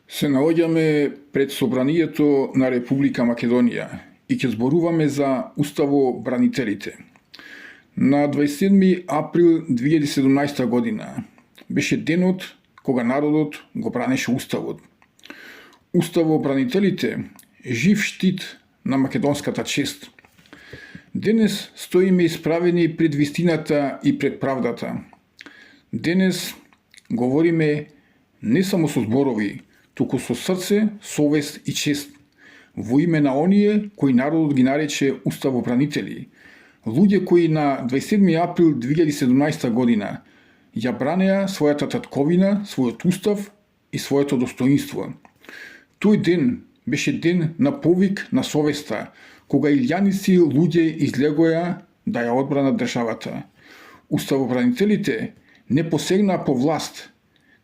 Се наоѓаме пред собранието на Република Македонија и ќе зборуваме за уставобранителите. На 27 април 2017 година беше денот кога народот го бранеше уставот. Уставобранителите жив штит на македонската чест. Денес стоиме исправени пред вистината и пред правдата. Денес говориме не само со зборови, туку со срце, совест и чест, во име на оние кои народот ги нарече уставобранители, луѓе кои на 27 април 2017 година ја бранеа својата татковина, својот устав и своето достоинство. Тој ден беше ден на повик на совеста, кога илјаници луѓе излегоа да ја одбранат државата. Уставобранителите не посегнаа по власт,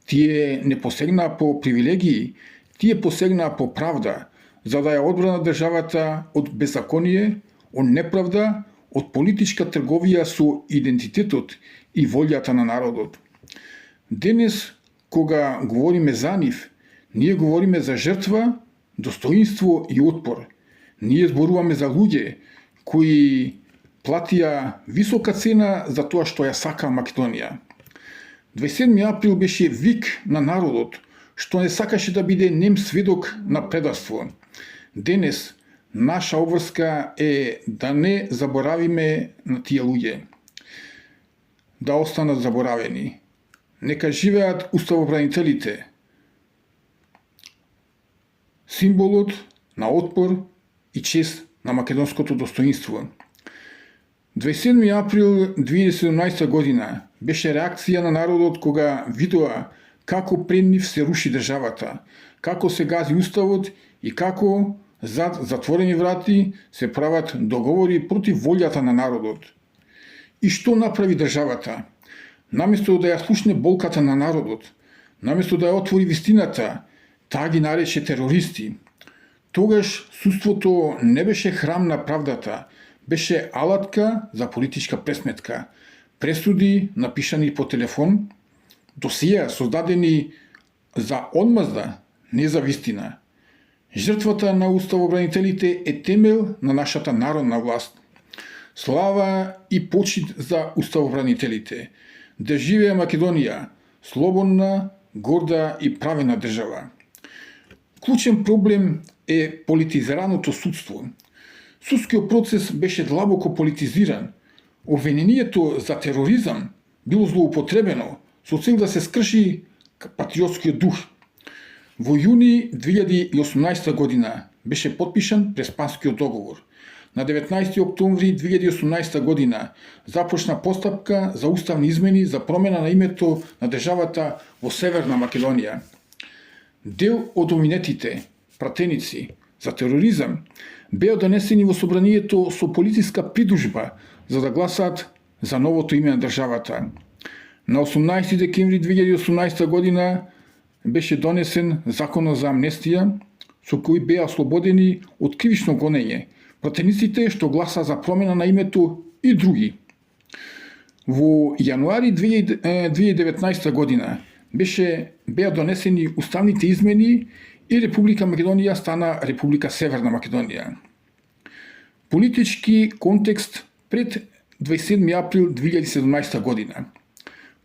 тие не посегнаа по привилегии, тие посегнаа по правда, за да ја одбранат државата од беззаконие, од неправда, од политичка трговија со идентитетот и волјата на народот. Денес, кога говориме за нив, ние говориме за жртва, достоинство и отпор. Ние зборуваме за луѓе кои платија висока цена за тоа што ја сака Македонија. 27 април беше вик на народот, што не сакаше да биде нем сведок на предавство. Денес, наша обврска е да не заборавиме на тие луѓе, да останат заборавени. Нека живеат уставобранителите, символот на отпор и чест на македонското достоинство. 27 април 2017 година беше реакција на народот кога видоа како пред нив се руши државата, како се гази уставот и како зад затворени врати се прават договори против волјата на народот. И што направи државата? Наместо да ја слушне болката на народот, наместо да ја отвори вистината, таа ги нарече терористи. Тогаш судството не беше храм на правдата, беше алатка за политичка пресметка. Пресуди напишани по телефон, досија создадени за одмазда, не за вистина. Жртвата на уставобранителите е темел на нашата народна власт. Слава и почит за уставобранителите. Да живее Македонија, слободна, горда и правена држава. Клучен проблем е политизираното судство. Судскиот процес беше длабоко политизиран. Обвинението за тероризам било злоупотребено со цел да се скрши патриотскиот дух. Во јуни 2018 година беше подпишан Преспанскиот договор. На 19 октомври 2018 година започна постапка за уставни измени за промена на името на државата во Северна Македонија. Дел од обвинетите, пратеници за тероризам, беа донесени во собранието со политичка придужба за да гласаат за новото име на државата. На 18 декември 2018 година беше донесен законот за амнестија, со кој беа ослободени од кривично гонење пратениците што гласа за промена на името и други. Во јануари 2019 година беа донесени уставните измени и Република Македонија стана Република Северна Македонија. Политички контекст пред 27 април 2017 година.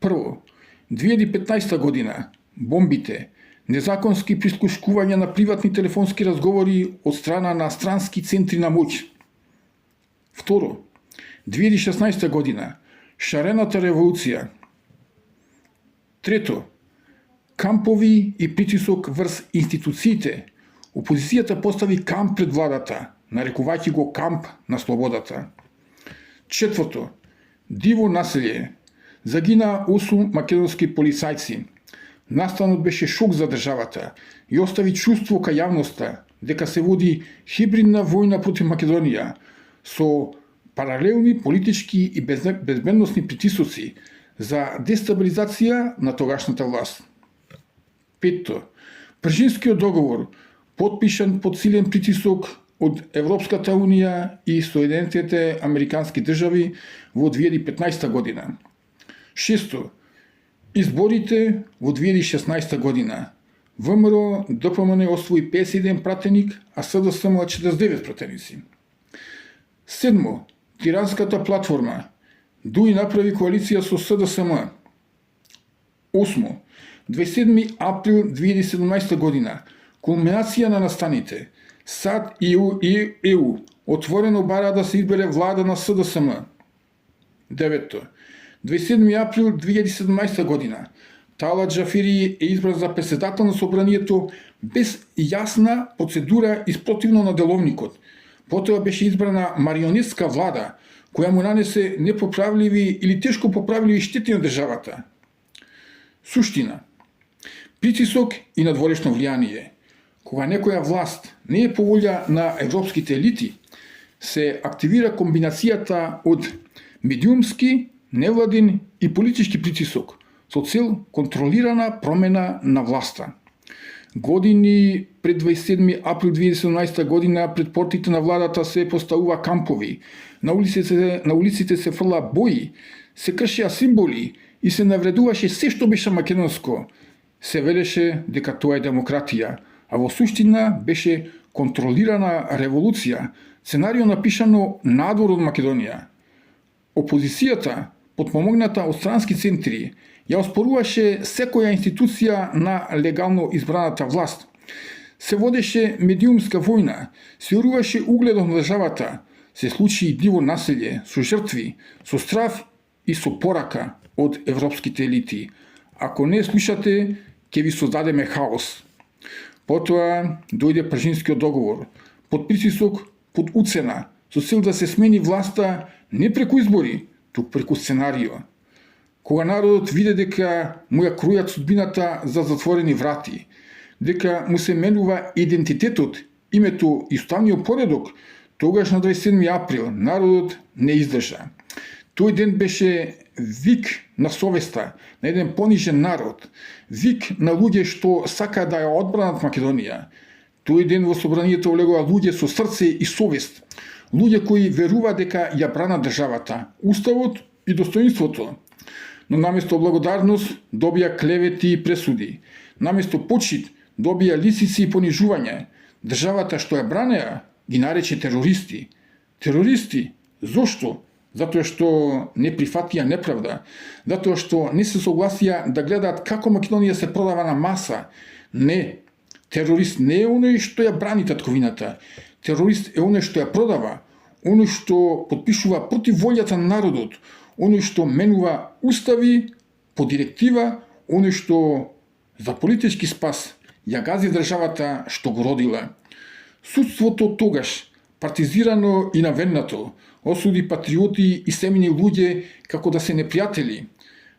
Прво, 2015 година бомбите, незаконски прислушкувања на приватни телефонски разговори од страна на странски центри на моќ. Второ, 2016 година шарената револуција. Трето, кампови и притисок врз институциите. Опозицијата постави камп пред владата, нарекувајќи го камп на слободата. Четврто, диво населје. Загина 8 македонски полицајци. Настанот беше шок за државата и остави чувство кај јавноста дека се води хибридна војна против Македонија со паралелни политички и безбедносни притисоци за дестабилизација на тогашната власт. Петто, Пржинскиот договор, подпишан под силен притисок од Европската Унија и Соединетите Американски држави во 2015 година. Шесто, изборите во 2016 година, ВМРО ДПМН освои 51 пратеник, а СДСМ 49 пратеници. 7. Тиранската платформа. Дуј направи коалиција со СДСМ. 8. 27. април 2017 година. Кулминација на настаните. САД и ЕУ отворено бара да се избере влада на СДСМ. 9. 27. април 2017 година. Талат Джафери е избран за председател на собранието без јасна процедура и спротивно на деловникот. Потоа беше избрана марионетска влада, која му нанесе непоправливи или тешко поправливи штети на државата. Суштина. Притисок и надворешно влијание. Кога некоја власт не е по волја на европските елити, се активира комбинацијата од медиумски, невладин и политички притисок со цел контролирана промена на власта. Години пред 27. април 2017 година пред портите на владата се поставува кампови, на улиците се фрла бои, се кршеа символи и се навредуваше се што беше македонско. Се велеше дека тоа е демократија, а во суштина беше контролирана револуција, сценарио напишано надвор од Македонија. Опозицијата, потпомогната од странски центри, ја оспоруваше секоја институција на легално избраната власт. Се водеше медиумска војна, се уруваше угледот на државата, се случи и диво населје, со жртви, со страв и со порака од европските елити. Ако не слушате, ќе ви создадеме хаос. Потоа дојде Пржинскиот договор, под притисок, под уцена, со цел да се смени власта не преку избори, тук преку сценарио. Кога народот виде дека му ја крујат судбината за затворени врати, дека му се менува идентитетот, името и уставниот поредок, тогаш на 27. април народот не издржа. Тој ден беше вик на совеста на еден понижен народ, вик на луѓе што сакаат да ја одбранат Македонија. Тој ден во собранието влегоа луѓе со срце и совест, луѓе кои веруваат дека ја бранат државата, уставот и достоинството. Но наместо благодарност добија клевети и пресуди. Наместо почит добија лисици и понижување. Државата што ја бранеа ги нарече терористи. Терористи? Зошто? Затоа што не прифатија неправда, затоа што не се согласија да гледаат како Македонија се продава на маса. Не, терорист не е оној што ја брани татковината. Терорист е оној што ја продава, оној што потпишува против волјата на народот, оној што менува устави по директива, оној што за политички спас ја гази државата што го родила. Судството тогаш, партизирано и наведнато, осуди патриоти и семени луѓе како да се непријатели,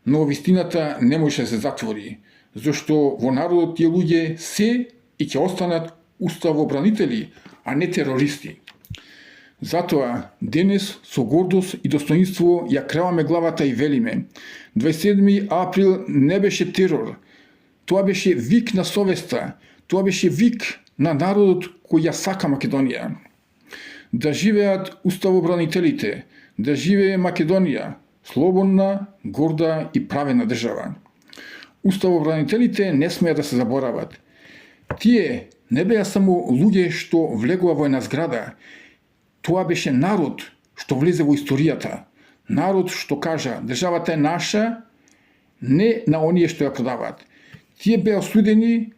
но вистината не може да се затвори, зашто во народот тие луѓе се и ќе останат уставобранители, а не терористи. Затоа, денес, со гордост и достоинство, ја креваме главата и велиме. 27. април не беше терор, тоа беше вик на совеста, тоа беше вик на народот кој ја сака Македонија. Да живеат уставобранителите, да живее Македонија, слободна, горда и правена држава. Уставобранителите не смеат да се заборават. Тие не беа само луѓе што влегува во една зграда, тоа беше народ што влезе во историјата. Народ што кажа, државата е наша, не на оние што ја продаваат. Тие беа осудени,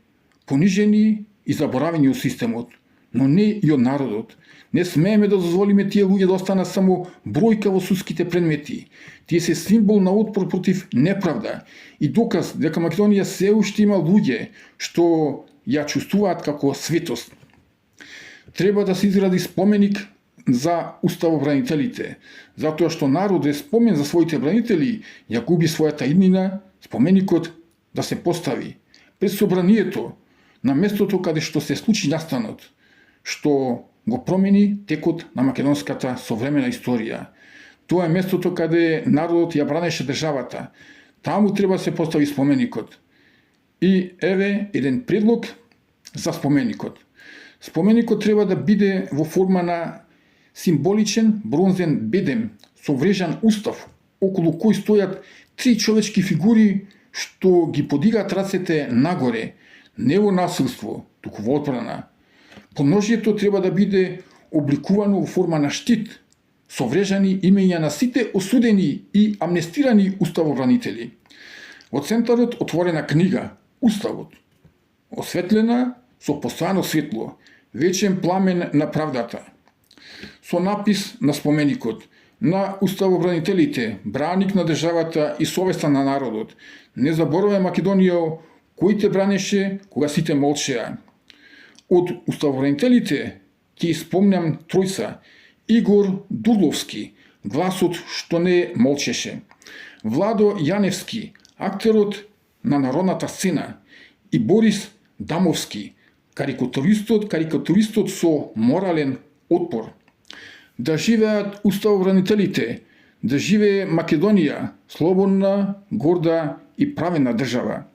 понижени и заборавени од системот, но не и од народот. Не смееме да дозволиме тие луѓе да останат само бројка во судските предмети. Тие се символ на отпор против неправда и доказ дека Македонија се уште има луѓе што ја чувствуваат како светост. Треба да се изгради споменик за уставобранителите, затоа што народ е спомен за своите бранители, ја губи својата иднина, споменикот да се постави пред собранието, на местото каде што се случи настанот, што го промени текот на македонската современа историја. Тоа е местото каде народот ја бранеше државата. Таму треба да се постави споменикот. И еве еден предлог за споменикот. Споменикот треба да биде во форма на символичен бронзен бедем со врежан устав, околу кој стојат 3 човечки фигури што ги подигаат рацете нагоре, не во насилство, туку во одбрана. Подножјето треба да биде обликувано во форма на штит, со врежани имења на сите осудени и амнестирани уставобранители. Во центарот отворена книга, Уставот, осветлена со постојано светло, вечен пламен на правдата. Со напис на споменикот на уставобранителите, браник на државата и совеста на народот, не заборавај Македонија, кој те бранеше кога сите молчеа. Од уставобранителите ќе испомнам тројца: Игор Дурловски, гласот што не молчеше; Владо Јаневски, актерот на народната сцена; и Борис Дамовски, карикатуристот со морален отпор. Да живеат уставобранителите, да живее Македонија, слободна, горда и праведна држава.